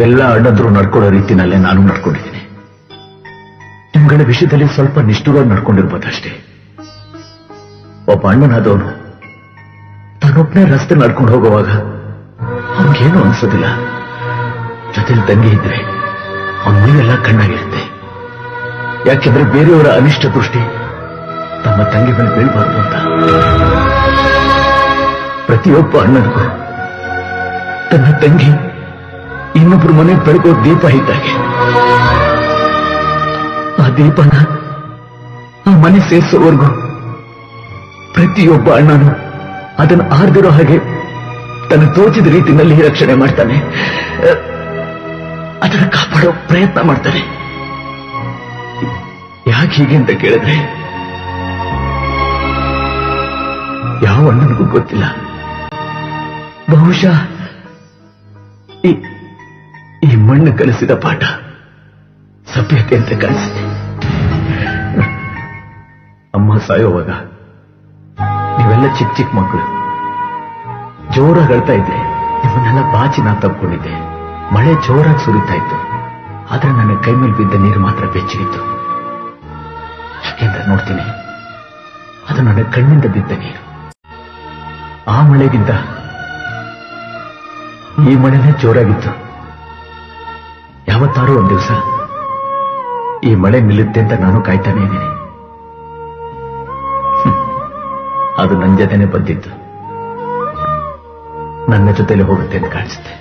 ಎಲ್ಲ ಅಣ್ಣಂದ್ರು ನಡ್ಕೊಳ್ಳೋ ರೀತಿನಲ್ಲೇ ನಾನು ನಡ್ಕೊಂಡಿದ್ದೀನಿ. ನಿಮ್ಗಳ ವಿಷಯದಲ್ಲಿ ಸ್ವಲ್ಪ ನಿಷ್ಠುರವಾಗಿ ನಡ್ಕೊಂಡಿರ್ಬೋದಷ್ಟೇ. ಒಬ್ಬ ಅಣ್ಣನಾದವನು ತಾನೊಬ್ಬನೇ ರಸ್ತೆ ನಡ್ಕೊಂಡು ಹೋಗುವಾಗ ಅವನಿಗೇನು ಅನ್ಸೋದಿಲ್ಲ. ಜೊತೆಲಿ ತಂಗಿ ಇದ್ರೆ ಅವನ ನೀವೆಲ್ಲ ಕಣ್ಣಾಗಿರುತ್ತೆ. ಯಾಕೆಂದ್ರೆ ಬೇರೆಯವರ ಅನಿಷ್ಟ ದೃಷ್ಟಿ ತಮ್ಮ ತಂಗಿ ಮೇಲೆ ಬೀಳ್ಬಾರ್ದು ಅಂತ. ಪ್ರತಿಯೊಬ್ಬ ಅಣ್ಣನಿಗೂ ತನ್ನ ತಂಗಿ ಇನ್ನೊಬ್ರು ಮನೆ ಬೆಳಗೋ ದೀಪ ಇದ್ದಾಗೆ. ಆ ದೀಪನ ಆ ಮನೆ ಸೇರಿಸೋವರೆಗೂ ಪ್ರತಿಯೊಬ್ಬ ಅಣ್ಣನು ಅದನ್ನು ಆರ್ದಿರೋ ಹಾಗೆ ತನ್ನ ತೋಚಿದ ರೀತಿಯಲ್ಲಿ ರಕ್ಷಣೆ ಮಾಡ್ತಾನೆ, ಅದನ್ನು ಕಾಪಾಡೋ ಪ್ರಯತ್ನ ಮಾಡ್ತಾನೆ. ಯಾಕೆ ಹೀಗೆ ಅಂತ ಕೇಳಿದ್ರೆ ಯಾವ ಅಣ್ಣನಿಗೂ ಗೊತ್ತಿಲ್ಲ. ಬಹುಶಃ ಈ ಮಣ್ಣು ಕಲಿಸಿದ ಪಾಠ ಸಭ್ಯತೆ ಅಂತ ಕಲಿಸಿದೆ. ಅಮ್ಮ ಸಾಯೋವಾಗ ನೀವೆಲ್ಲ ಚಿಕ್ಕ ಚಿಕ್ಕ ಮಕ್ಕಳು ಜೋರಾಗಿ ಅಳ್ತಾ ಇದ್ದೆ. ನಿಮ್ಮನ್ನೆಲ್ಲ ಬಾಚಿ ನಾ ತಪ್ಕೊಂಡಿದ್ದೆ. ಮಳೆ ಜೋರಾಗಿ ಸುರಿತಾ ಇತ್ತು. ಆದ್ರೆ ನನ್ನ ಕೈ ಮೇಲೆ ಬಿದ್ದ ನೀರು ಮಾತ್ರ ಬೆಚ್ಚಗಿತ್ತು. ಯಾಕೆಂದ್ರೆ ನೋಡ್ತೀನಿ, ಅದು ನನ್ನ ಕಣ್ಣಿಂದ ಬಿದ್ದ ನೀರು. ಆ ಮಳೆಗಿಂತ ಈ ಮಳೆನೇ ಜೋರಾಗಿತ್ತು. ಯಾವತ್ತಾರೋ ಒಂದ್ ದಿವಸ ಈ ಮಳೆ ನಿಲ್ಲುತ್ತೆ ಅಂತ ನಾನು ಕಾಯ್ತಾನೆ ಇದ್ದೀನಿ. ಅದು ನನ್ನ ಜೊತೆನೆ ಬಂದಿತ್ತು, ನನ್ನ ಜೊತೆಲಿ ಹೋಗುತ್ತೆ ಅಂತ ಕಾಣಿಸುತ್ತೆ.